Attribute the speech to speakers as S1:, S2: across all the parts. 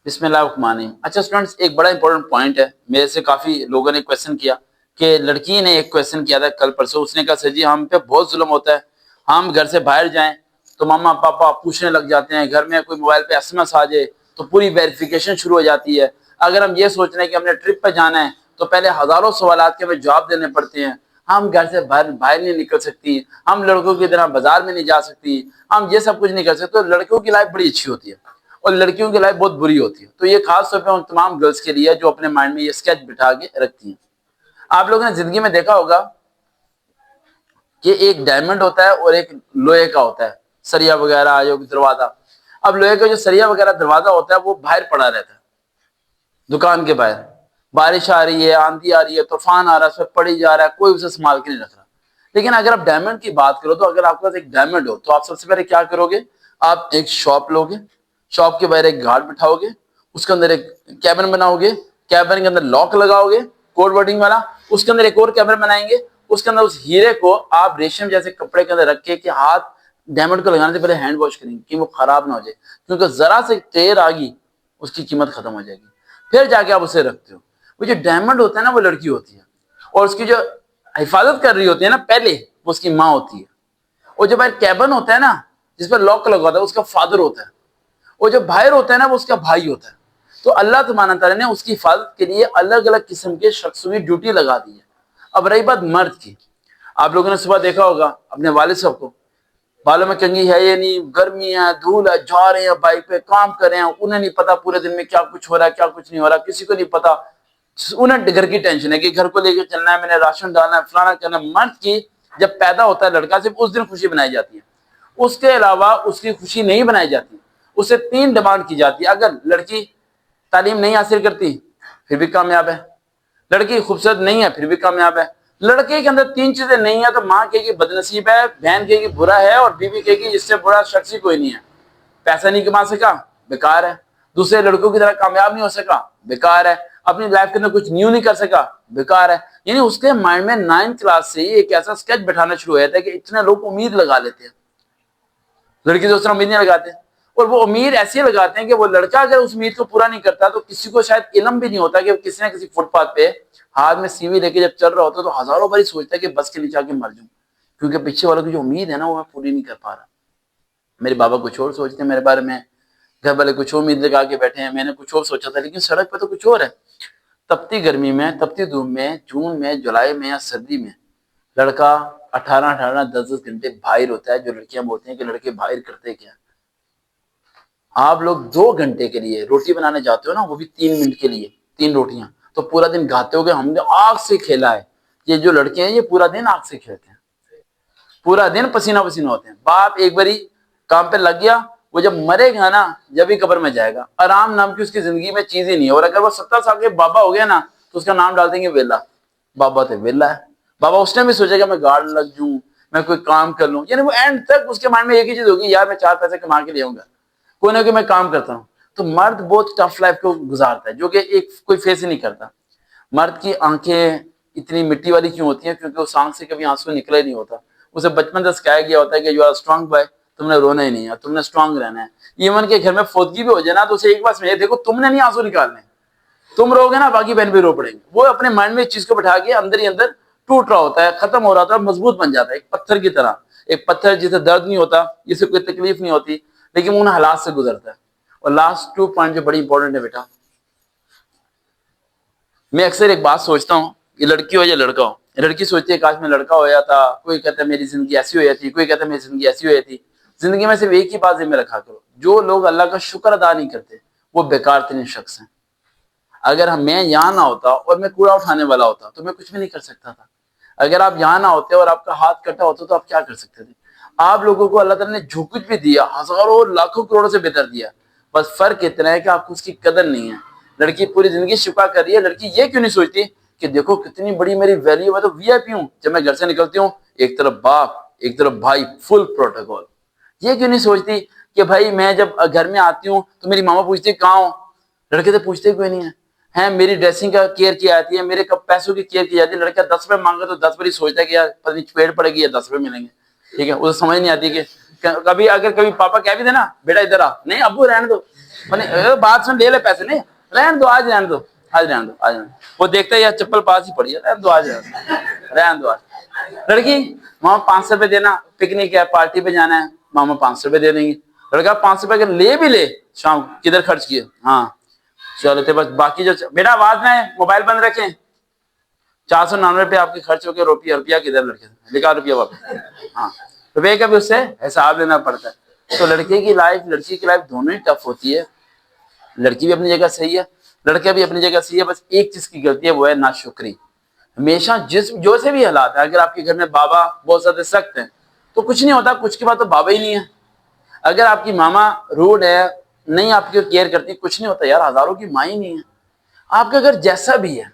S1: بسم اللہ الرحمن الرحیم۔ اچھا اسٹوڈنٹس، ایک بڑا امپورٹنٹ پوائنٹ ہے، میرے سے کافی لوگوں نے کویشچن کیا کہ لڑکی نے ایک کویشچن کیا تھا کل پرسوں، اس نے کہا سر جی ہم پہ بہت ظلم ہوتا ہے، ہم گھر سے باہر جائیں تو ماما پاپا پوچھنے لگ جاتے ہیں، گھر میں کوئی موبائل پہ ایس ایم ایس آ جائے تو پوری ویریفیکیشن شروع ہو جاتی ہے، اگر ہم یہ سوچ رہے ہیں کہ ہم نے ٹرپ پہ جانا ہے تو پہلے ہزاروں سوالات کے ہمیں جواب دینے پڑتے ہیں، ہم گھر سے باہر نہیں نکل سکتی، ہم لڑکوں کی طرح بازار میں نہیں جا سکتی، ہم یہ سب کچھ نہیں کر سکتے، تو لڑکیوں کی لائف بڑی اچھی ہوتی ہے اور لڑکیوں کی لائف بہت بری ہوتی ہے۔ تو یہ خاص طور پہ ان تمام گرلس کے لیے جو اپنے مائنڈ میں یہ اسکیچ بٹھا کے رکھتی ہیں۔ آپ لوگوں نے زندگی میں دیکھا ہوگا کہ ایک ڈائمنڈ ہوتا ہے اور ایک لوہے کا ہوتا ہے، سریا وغیرہ جو دروازہ۔ اب لوہے کا جو سریا وغیرہ دروازہ ہوتا ہے وہ باہر پڑا رہتا ہے دکان کے باہر، بارش آ رہی ہے، آندھی آ رہی ہے، طوفان آ رہا ہے، اس پہ پڑی جا رہا ہے، کوئی اسے سنبھال کے نہیں رکھ رہا۔ لیکن اگر آپ ڈائمنڈ کی بات کرو تو اگر آپ کے پاس ایک ڈائمنڈ ہو تو آپ سب سے پہلے کیا کرو گے؟ آپ ایک شاپ لو گے، شاپ کے باہر ایک گارڈ بٹھاؤ گے، اس کے اندر ایک کیبن بناؤ گے، کیبن کے اندر لاک لگاؤ گے کوڈ ورڈنگ والا، اس کے اندر ایک اور کیبن بنائیں گے، اس کے اندر اس ہیرے کو آپ ریشم جیسے کپڑے کے اندر رکھ کے کہ ہاتھ ڈائمنڈ کو لگانے سے پہلے ہینڈ واش کریں گے کہ وہ خراب نہ ہو جائے، کیونکہ ذرا سے ٹیر آ گئی اس کی قیمت ختم ہو جائے گی، پھر جا کے آپ اسے رکھتے ہو۔ وہ جو ڈائمنڈ ہوتا ہے نا وہ لڑکی ہوتی ہے، اور اس کی جو حفاظت کر رہی ہوتی ہے نا پہلے وہ اس کی ماں ہوتی ہے، اور جو باہر کیبن ہوتا ہے نا جس پر لاک لگا ہوتا ہے اس کا فادر ہوتا ہے، اور جو باہر ہوتا ہے نا وہ اس کا بھائی ہوتا ہے۔ تو اللہ تبارک تعالیٰ نے اس کی حفاظت کے لیے الگ الگ قسم کے شخصوں کی ڈیوٹی لگا دی ہے۔ اب رہی بات مرد کی، آپ لوگوں نے صبح دیکھا ہوگا اپنے والد صاحب کو، بالوں میں کنگھی ہے یہ نہیں، گرمی ہے، دھول ہے، جا رہے ہیں بائک پہ کام کر رہے ہیں، انہیں نہیں پتا پورے دن میں کیا کچھ ہو رہا ہے کیا کچھ نہیں ہو رہا، کسی کو نہیں پتا، انہیں گھر کی ٹینشن ہے کہ گھر کو لے کے چلنا ہے، میں نے راشن ڈالنا ہے، فلانا کرنا ہے۔ مرد کی جب پیدا ہوتا ہے لڑکا صرف اس دن خوشی بنائی جاتی ہے، اس کے علاوہ اس کی خوشی نہیں بنائی جاتی، اسے 3 ڈیمانڈ کی جاتی ہے۔ اگر لڑکی تعلیم نہیں حاصل کرتی پھر بھی کامیاب ہے، لڑکی خوبصورت نہیں ہے پھر بھی کامیاب ہے، لڑکے کے اندر 3 چیزیں نہیں ہیں تو ماں کہے گی بد نصیب ہے، بہن کہے گی برا ہے، اور بیوی کہے گی اس سے برا شخص ہی کوئی نہیں ہے۔ پیسہ نہیں کما سکا بیکار ہے، دوسرے لڑکوں کی طرح کامیاب نہیں ہو سکا بیکار ہے، اپنی لائف کے اندر کچھ نیو نہیں کر سکا بیکار ہے۔ یعنی اس کے مائنڈ میں 9 کلاس سے ہی ایک ایسا اسکیچ بٹھانا شروع ہو جاتا ہے کہ اتنے لوگ امید لگا لیتے ہیں، لڑکی تو اس طرح امید نہیں لگاتے، اور وہ امید ایسی لگاتے ہیں کہ وہ لڑکا اگر اس امید کو پورا نہیں کرتا تو کسی کو شاید علم بھی نہیں ہوتا کہ کسی نہ کسی فٹ پاتھ پہ ہاتھ میں سیوی لے کے جب چل رہا ہوتا ہے تو ہزاروں باری سوچتا ہے کہ بس کے نیچے آ کے مر جاؤں، کیونکہ پیچھے والوں کی جو امید ہے نا وہ میں پوری نہیں کر پا رہا۔ میرے بابا کچھ اور سوچتے ہیں میرے بارے میں، گھر والے کچھ اور امید لگا کے بیٹھے ہیں، میں نے کچھ اور سوچا تھا، لیکن سڑک پہ تو کچھ اور ہے۔ تپتی گرمی میں، تپتی دھوپ میں، جون میں، جولائی میں یا سردی میں لڑکا 18 10 گھنٹے باہر ہوتا ہے۔ جو لڑکیاں بولتے ہیں کہ لڑکے باہر کرتے کیا، آپ لوگ 2 گھنٹے کے لیے روٹی بنانے جاتے ہو نا، وہ بھی 3 منٹ کے لیے، 3 روٹیاں، تو پورا دن گاتے ہو کہ ہم نے آگ سے کھیلا ہے۔ یہ جو لڑکے ہیں یہ پورا دن آگ سے کھیلتے ہیں، پورا دن پسینہ پسینہ ہوتے ہیں۔ باپ ایک باری کام پہ لگ گیا، وہ جب مرے گا نا جب ہی قبر میں جائے گا، آرام نام کی اس کی زندگی میں چیز ہی نہیں ہے، اور اگر وہ 70 سال کے بابا ہو گیا نا تو اس کا نام ڈال دیں گے ویلا، بابا تھے ویلا ہے۔ بابا اس نے بھی سوچے گا میں گارڈ لگ جوں، میں کوئی کام کر لوں، یعنی وہ اینڈ تک اس کے مائنڈ میں ایک ہی چیز ہوگی، یار میں 4 پیسے کما کے لے آؤں گا، کوئی نہ کوئی میں کام کرتا ہوں۔ تو مرد بہت ٹف لائف کو گزارتا ہے جو کہ ایک کوئی فیس ہی نہیں کرتا۔ مرد کی آنکھیں اتنی مٹی والی کیوں ہوتی ہیں؟ کیونکہ اس آنکھ سے کبھی آنسو نکلا ہی نہیں ہوتا، اسے بچپن سے سکھایا گیا ہوتا ہے کہ یو آر اسٹرانگ بوائے، تم نے رونا ہی نہیں ہے، تم نے اسٹرانگ رہنا ہے۔ ایون کہ گھر میں فوتگی بھی ہو جائے نا تو اسے ایک بات سمجھے، دیکھو تم نے نہیں آنسو نکالنے، تم رو گے نا باقی بہن بھی رو پڑیں گے۔ وہ اپنے مائنڈ میں اس چیز کو بٹھا کے اندر ہی اندر ٹوٹ رہا ہوتا ہے، ختم ہو رہا ہوتا ہے، مضبوط بن جاتا ہے ایک پتھر کی طرح، ایک پتھر جسے درد نہیں ہوتا، جسے کوئی تکلیف نہیں ہوتی، لیکن وہ ان حالات سے گزرتا ہے۔ اور لاسٹ 2 پوائنٹ جو بڑی امپورٹنٹ ہے بیٹا، میں اکثر ایک بات سوچتا ہوں، یہ لڑکی ہو یا لڑکا ہو، لڑکی سوچتی ہے کاش میں لڑکا ہو جاتا، کوئی کہتا ہے میری زندگی ایسی ہو جاتی، کوئی کہتا ہے میری زندگی ایسی ہو جاتی۔ زندگی میں صرف ایک ہی بات ذہن میں رکھا کرو، جو لوگ اللہ کا شکر ادا نہیں کرتے وہ بیکار ترین شخص ہیں۔ اگر میں یہاں نہ ہوتا اور میں کوڑا اٹھانے والا ہوتا تو میں کچھ بھی نہیں کر سکتا تھا، اگر آپ یہاں نہ ہوتے اور آپ کا ہاتھ کٹا ہوتا تو آپ کیا کر سکتے تھے؟ آپ لوگوں کو اللہ تعالیٰ نے جو کچھ بھی دیا ہزاروں لاکھوں کروڑوں سے بہتر دیا، بس فرق اتنا ہے کہ آپ کو اس کی قدر نہیں ہے۔ لڑکی پوری زندگی شکا کر رہی ہے، لڑکی یہ کیوں نہیں سوچتی کہ دیکھو کتنی بڑی میری ویلیو، میں تو وی آئی پی ہوں، جب میں گھر سے نکلتی ہوں ایک طرف باپ ایک طرف بھائی، فل پروٹوکول۔ یہ کیوں نہیں سوچتی کہ بھائی میں جب گھر میں آتی ہوں تو میری ماما پوچھتی کہاں ہو، لڑکے تو پوچھتے کوئی نہیں ہے، میری ڈریسنگ کا کیئر کی جاتی ہے، میرے پیسوں کی کیئر کی جاتی ہے۔ لڑکا 10 روپے مانگا تو 10 باری سوچتا ہے کہ یار پتہ نہیں چپیڑ پڑے گی یا 10 روپے ملیں گے، ٹھیک ہے، اسے سمجھ نہیں آتی کہ کبھی اگر کبھی پاپا کہہ بھی دے نا بیٹا ادھر آ، نہیں ابو رہنے دو، بات سن، لے لے پیسے نہیں، رہن دو، آج رہن دو، آج رہن دو، آج رہن دو. وہ دیکھتا ہے یار چپل پاس ہی پڑی ہے، رہن دو، آج رہن دو آج. لڑکی ماما 500 روپے دینا، پکنک ہے، پارٹی پہ جانا ہے، ماما 500 روپے دے دیں گی. لڑکا 500 روپے اگر لے بھی لے شام کدھر خرچ کیے؟ ہاں چلو تو بس باقی جو بیٹا آواز میں موبائل بند رکھیں. 499 روپے آپ کے خرچ ہو گئے، روپیہ کدھر لڑکے لکھا روپیہ واپس. ہاں روپے کا بھی اس سے حساب لینا پڑتا ہے. تو لڑکے کی لائف لڑکی کی لائف دونوں ہی ٹف ہوتی ہے. لڑکی بھی اپنی جگہ صحیح ہے، لڑکا بھی اپنی جگہ صحیح ہے. بس ایک چیز کی غلطی ہے، وہ ہے ناشکری. ہمیشہ جو سے بھی حالات ہے، اگر آپ کے گھر میں بابا بہت زیادہ سخت ہیں تو کچھ نہیں ہوتا، کچھ کے بعد تو بابا ہی نہیں ہے. اگر آپ کی ماما روڈ ہے، نہیں آپ کی کیئر کرتی، کچھ نہیں ہوتا یار، ہزاروں کی ماں ہی نہیں ہے. آپ کا گھر جیسا بھی ہے،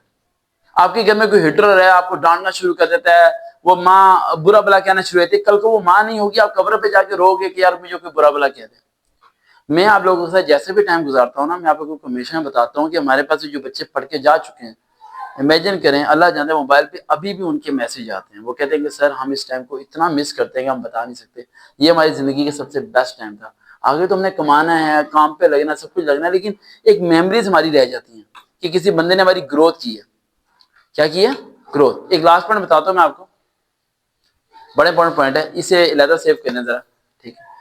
S1: آپ کے گھر میں کوئی ہٹلر ہے، آپ کو ڈانٹنا شروع کر دیتا ہے، وہ ماں برا بلا کہنا شروع ہوتی ہے، کل کو وہ ماں نہیں ہوگی، آپ قبر پہ جا کے رو گے کہ یار مجھے کوئی برا بلا کہہ دے. میں آپ لوگوں کے ساتھ جیسے بھی ٹائم گزارتا ہوں نا، میں آپ لوگوں کو ہمیشہ بتاتا ہوں کہ ہمارے پاس جو بچے پڑھ کے جا چکے ہیں، امیجن کریں اللہ جانے موبائل پہ ابھی بھی ان کے میسج آتے ہیں، وہ کہتے ہیں کہ سر ہم اس ٹائم کو اتنا مس کرتے ہیں کہ ہم بتا نہیں سکتے، یہ ہماری زندگی کا سب سے بیسٹ ٹائم تھا. آگے تو ہم نے کمانا ہے، کام پہ لگنا، سب کچھ لگنا ہے، لیکن ایک میموریز ہماری رہ جاتی ہیں کہ کسی بندے نے ہماری گروتھ کی ہے. کیا کی ہے؟ گروتھ. ایک لاسٹ پوائنٹ بتاتا ہوں میں آپ کو، بڑے امپورٹنٹ پوائنٹ ہے، اسے علیحدہ سیو کرنا ذرا، ٹھیک ہے.